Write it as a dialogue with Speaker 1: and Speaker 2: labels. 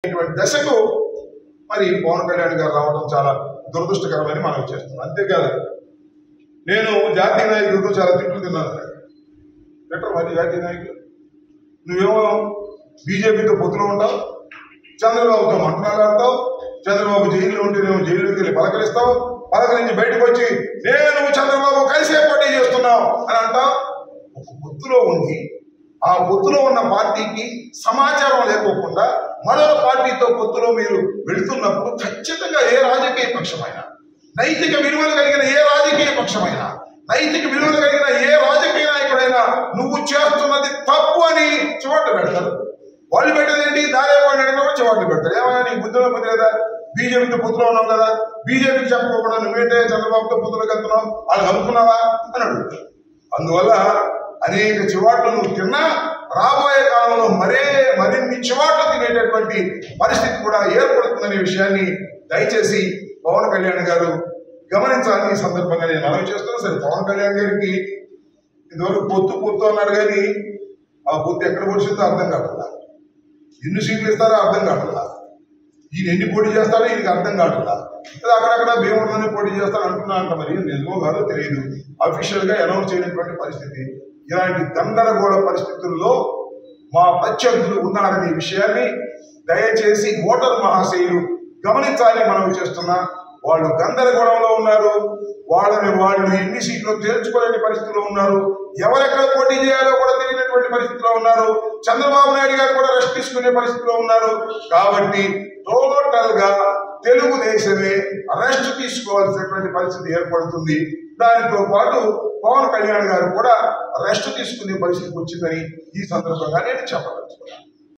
Speaker 1: దశకు మరి పవన్ కళ్యాణ్ గారు రావడం చాలా దురదృష్టకరమని మనం చేస్తున్నాం. అంతేకాదు నేను జాతీయ నాయకులతో చాలా తిట్లు తిన్నాను. లెటర్ మరి జాతీయ నాయకులు నువ్వేమో బీజేపీతో పొత్తులో ఉంటావు, చంద్రబాబుతో మంటలాడతావు, చంద్రబాబు జైల్లో ఉంటే నువ్వు జైలుకి వెళ్ళి పలకరిస్తావు, పలకరించి బయటకు వచ్చి నేను చంద్రబాబు కలిసే పోటీ చేస్తున్నావు అని అంటావు. ఒక పొత్తులో ఉండి ఆ పొత్తులో ఉన్న పార్టీకి సమాచారం లేకోకుండా మరొక పార్టీతో పొత్తులో మీరు వెళుతున్నప్పుడు ఖచ్చితంగా ఏ రాజకీయ పక్షమైనా, నైతిక విలువలు కలిగిన ఏ రాజకీయ పక్షమైనా, నైతిక విలువలు కలిగిన ఏ రాజకీయ నాయకుడైనా నువ్వు చేస్తున్నది తప్పు అని చివాట్లు పెడతారు. వాళ్ళు పెట్టేదేంటి దారే పడిన చివాట్లు పెడతారు. ఏమైనా నీకు బుద్ధిలో బుద్ధి లేదా? బీజేపీతో పొత్తులో ఉన్నావు కదా, బీజేపీకి చెప్పకుండా నువ్వేంటే చంద్రబాబుతో పొత్తులోకి వెళ్తున్నావు, వాళ్ళు అనుకున్నావా అని అడుగుతారు. అందువల్ల అనేక చివాట్లు నువ్వు తిన్నా రాబోయే కాలంలో మరిన్ని చివాట్లు తినేటటువంటి పరిస్థితి కూడా ఏర్పడుతుందనే విషయాన్ని దయచేసి పవన్ కళ్యాణ్ గారు గమనించాలని ఈ సందర్భంగా నేను మనవి చేస్తున్నా. సరే, పవన్ కళ్యాణ్ గారికి ఇంతవరకు పొత్తు అన్నారు కానీ ఆ పొత్తు ఎక్కడ పొడిచిందో అర్థం కావట్లా, ఎన్ని సీట్లు ఇస్తారో అర్థం కావట్లా, ఈయన ఎన్ని పోటీ చేస్తాడో ఈయనకి అర్థం కావట్లా. అక్కడక్కడ భీముడిలోనే పోటీ చేస్తాడు అంటున్నా అంట. మరి నిజమో కాదో తెలియదు, అఫీషియల్ గా అనౌన్స్ చేయనటువంటి పరిస్థితి. ఇలాంటి గందరగోళ పరిస్థితుల్లో మా ప్రత్యర్థులు ఉన్నారనే విషయాన్ని దయచేసి ఓటర్ మహాశయులు గమనించాలని మనం చేస్తున్నా. వాళ్ళు గందరగోళంలో ఉన్నారు, వాళ్ళు ఎన్ని సీట్లు తేల్చుకోలేని పరిస్థితిలో ఉన్నారు, ఎవరెక్కడ పోటీ చేయాలో కూడా తెలియనటువంటి పరిస్థితిలో ఉన్నారు. చంద్రబాబు నాయుడు గారు కూడా రెస్ట్ తీసుకునే పరిస్థితిలో ఉన్నారు. కాబట్టి టోటల్ గా తెలుగుదేశమే రెస్ట్ తీసుకోవాల్సినటువంటి పరిస్థితి ఏర్పడుతుంది. దానితో పాటు పవన్ కళ్యాణ్ గారు కూడా రెస్ట్ తీసుకునే పరిస్థితి వచ్చిందని ఈ సందర్భంగా నేను చెప్పదలుచుకున్నాను.